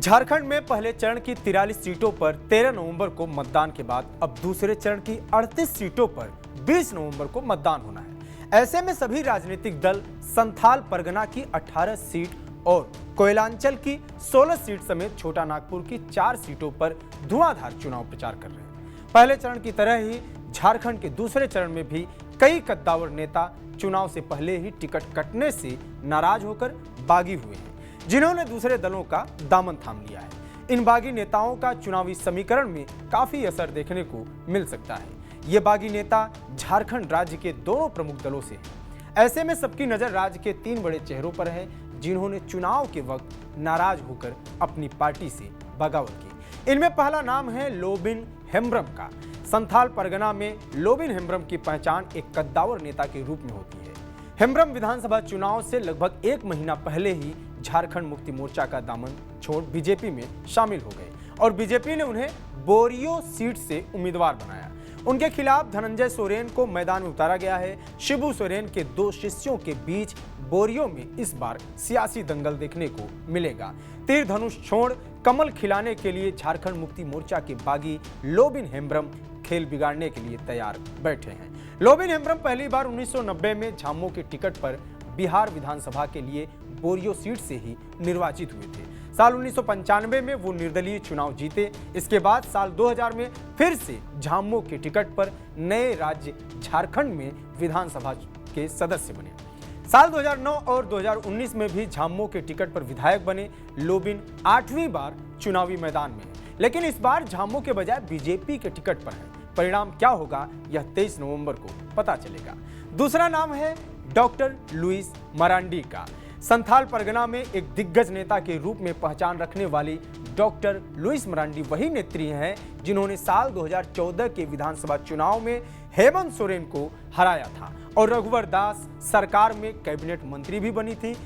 झारखंड में पहले चरण की 43 सीटों पर 13 नवंबर को मतदान के बाद अब दूसरे चरण की 38 सीटों पर 20 नवंबर को मतदान होना है। ऐसे में सभी राजनीतिक दल संथाल परगना की 18 सीट और कोयलांचल की 16 सीट समेत छोटा नागपुर की 4 सीटों पर धुआंधार चुनाव प्रचार कर रहे हैं। पहले चरण की तरह ही झारखंड के दूसरे चरण में भी कई कद्दावर नेता चुनाव से पहले ही टिकट कटने से नाराज होकर बागी हुए हैं, जिन्होंने दूसरे दलों का दामन थाम लिया है। इन बागी नेताओं का चुनावी समीकरण में काफी असर देखने को मिल सकता है। ये बागी नेता झारखंड राज्य के दोनों प्रमुख दलों से हैं। ऐसे में सबकी नजर राज्य के 3 बड़े चेहरों पर है, जिन्होंने चुनाव के वक्त नाराज होकर अपनी पार्टी से बगावत की। इनमें पहला नाम है लोबिन हेम्ब्रम का। संथाल परगना में लोबिन हेम्ब्रम की पहचान एक कद्दावर नेता के रूप में होती है। हेम्ब्रम विधानसभा चुनाव से लगभग 1 महीना पहले ही झारखंड मुक्ति मोर्चा का दामन छोड़ बीजेपी में शामिल हो गए और बीजेपी ने उन्हें बोरियो सीट से उम्मीदवार बनाया। उनके खिलाफ धनंजय सोरेन को मैदान में उतारा गया है। शिबू सोरेन के 2 शिष्यों के बीच बोरियो में इस बार सियासी दंगल देखने को मिलेगा। तीर धनुष छोड़ कमल खिलाने के लिए झारखंड मुक्ति मोर्चा के बागी लोबिन हेम्ब्रम खेल बिगाड़ने के लिए तैयार बैठे हैं। लोबिन हेम्ब्रम पहली बार 1990 में झामो के टिकट पर बिहार विधानसभा के लिए बोरियो सीट से ही निर्वाचित हुए थे। साल 1995 में वो निर्दलीय चुनाव जीते। इसके बाद साल 2000 में फिर से झामो के टिकट पर नए राज्य झारखंड में विधानसभा के सदस्य बने। साल 2009 और 2019 में भी झामो के टिकट पर विधायक बने। लोबिन 8वीं बार चुनावी मैदान में है, लेकिन इस बार झामो के बजाय बीजेपी के टिकट पर है। परिणाम क्या होगा यह 23 नवंबर को पता चलेगा। दूसरा नाम है डॉक्टर लुइस मरांडी का। संथाल परगना में एक दिग्गज नेता के रूप में पहचान रखने वाली डॉक्टर लुइस मरांडी वही नेत्री हैं जिन्होंने साल 2014 के विधानसभा चुनाव में हेमंत सोरेन को हराया था और रघुवर दास सरकार में कैबिनेट मंत्री भी बनी थी।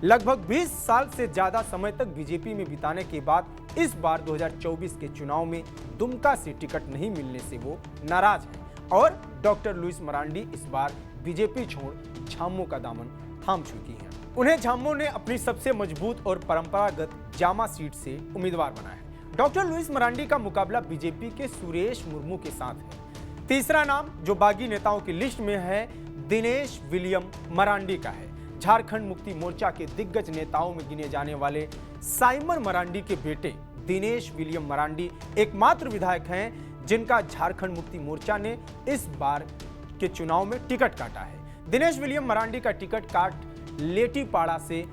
लगभग 20 साल से ज्यादा समय तक बीजेपी में बिताने के बाद इस बार 2024 के चुनाव में दुमका से टिकट नहीं मिलने से वो नाराज हैं और डॉक्टर लुइस मरांडी इस बार बीजेपी छोड़ झामो का दामन थाम चुकी हैं। उन्हें झामो ने अपनी सबसे मजबूत और परंपरागत जामा सीट से उम्मीदवार बनाया है। डॉक्टर लुइस मरांडी का मुकाबला बीजेपी के सुरेश मुर्मू के साथ है। तीसरा नाम जो बागी नेताओं की लिस्ट में है दिनेश विलियम मरांडी का है। झारखंड मुक्ति मोर्चा के दिग्गज नेताओं में गिने जाने वाले साइमन मरांडी के बेटे दिनेश विलियम मरांडी एकमात्र विधायक हैं जिनका झारखंड मुक्ति मोर्चा ने इस बार के चुनाव में टिकट काटा है। दिनेश विलियम मरांडी का टिकट काट लेटीपाड़ा से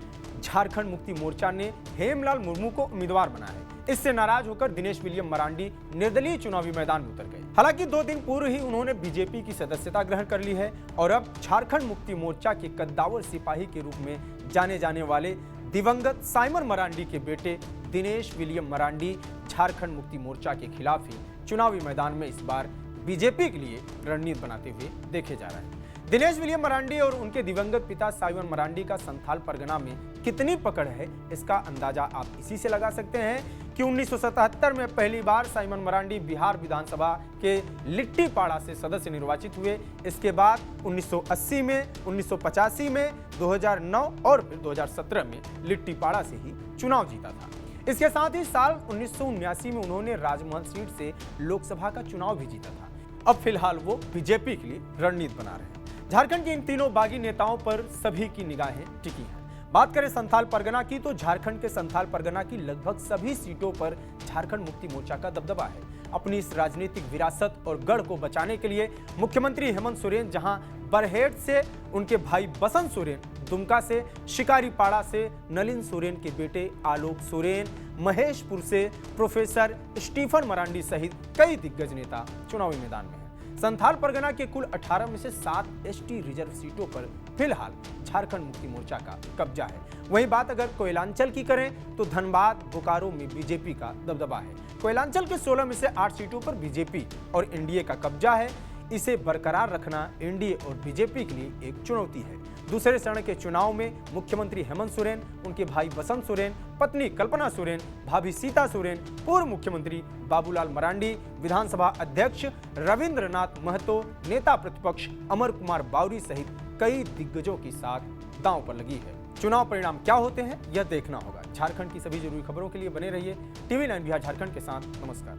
झारखंड मुक्ति मोर्चा ने हेमलाल मुर्मू को उम्मीदवार बनाया है। इससे नाराज होकर दिनेश विलियम मरांडी निर्दलीय चुनावी मैदान में उतर गए। हालांकि 2 दिन पूर्व ही उन्होंने बीजेपी की सदस्यता ग्रहण कर ली है और अब झारखंड मुक्ति मोर्चा के कद्दावर सिपाही के रूप में जाने जाने वाले दिवंगत साइमन मरांडी के बेटे दिनेश विलियम मरांडी झारखंड मुक्ति मोर्चा के खिलाफ ही चुनावी मैदान में इस बार बीजेपी के लिए रणनीति बनाते हुए देखे जा रहे हैं। दिनेश विलियम मरांडी और उनके दिवंगत पिता साइमन मरांडी का संथाल परगना में कितनी पकड़ है, इसका अंदाजा आप इसी से लगा सकते हैं कि 1977 में पहली बार साइमन मरांडी बिहार विधानसभा के लिट्टीपाड़ा से सदस्य निर्वाचित हुए। इसके बाद 1980 में, 1985 में, 2009 और फिर 2017 में लिट्टीपाड़ा से ही चुनाव जीता था। इसके साथ ही साल 1979 में उन्होंने राजमहल सीट से लोकसभा का चुनाव भी जीता था। अब फिलहाल वो बीजेपी के लिए रणनीति बना रहे हैं। झारखंड के इन तीनों बागी नेताओं पर सभी की निगाहें टिकी हैं। बात करें संथाल परगना की तो झारखंड के संथाल परगना की लगभग सभी सीटों पर झारखंड मुक्ति मोर्चा का दबदबा है। अपनी इस राजनीतिक विरासत और गढ़ को बचाने के लिए मुख्यमंत्री हेमंत सोरेन जहां बरहेट से उनके भाई बसंत सोरेन, दुमका से, शिकारीपाड़ा से नलिन सोरेन के बेटे आलोक सोरेन, महेशपुर से प्रोफेसर स्टीफन मरांडी सहित कई दिग्गज नेता चुनावी मैदान में हैं। संथाल परगना के कुल 18 में से 7 एसटी रिजर्व सीटों पर फिलहाल झारखंड मुक्ति मोर्चा का कब्जा है। वहीं बात अगर कोयलांचल की करें तो धनबाद, बोकारो में बीजेपी का दबदबा है। कोयलांचल के 16 में से 8 सीटों पर बीजेपी और एनडीए का कब्जा है। इसे बरकरार रखना एनडीए और बीजेपी के लिए एक चुनौती है। दूसरे चरण के चुनाव में मुख्यमंत्री हेमंत सोरेन, उनके भाई बसंत सोरेन, पत्नी कल्पना सोरेन, भाभी सीता सोरेन, पूर्व मुख्यमंत्री बाबूलाल मरांडी, विधानसभा अध्यक्ष रविंद्रनाथ महतो, नेता प्रतिपक्ष अमर कुमार बावरी सहित कई दिग्गजों के साथ दांव पर लगी है। चुनाव परिणाम क्या होते हैं यह देखना होगा। झारखंड की सभी जरूरी खबरों के लिए बने रहिए टीवी 9 बिहार झारखंड के साथ। नमस्कार।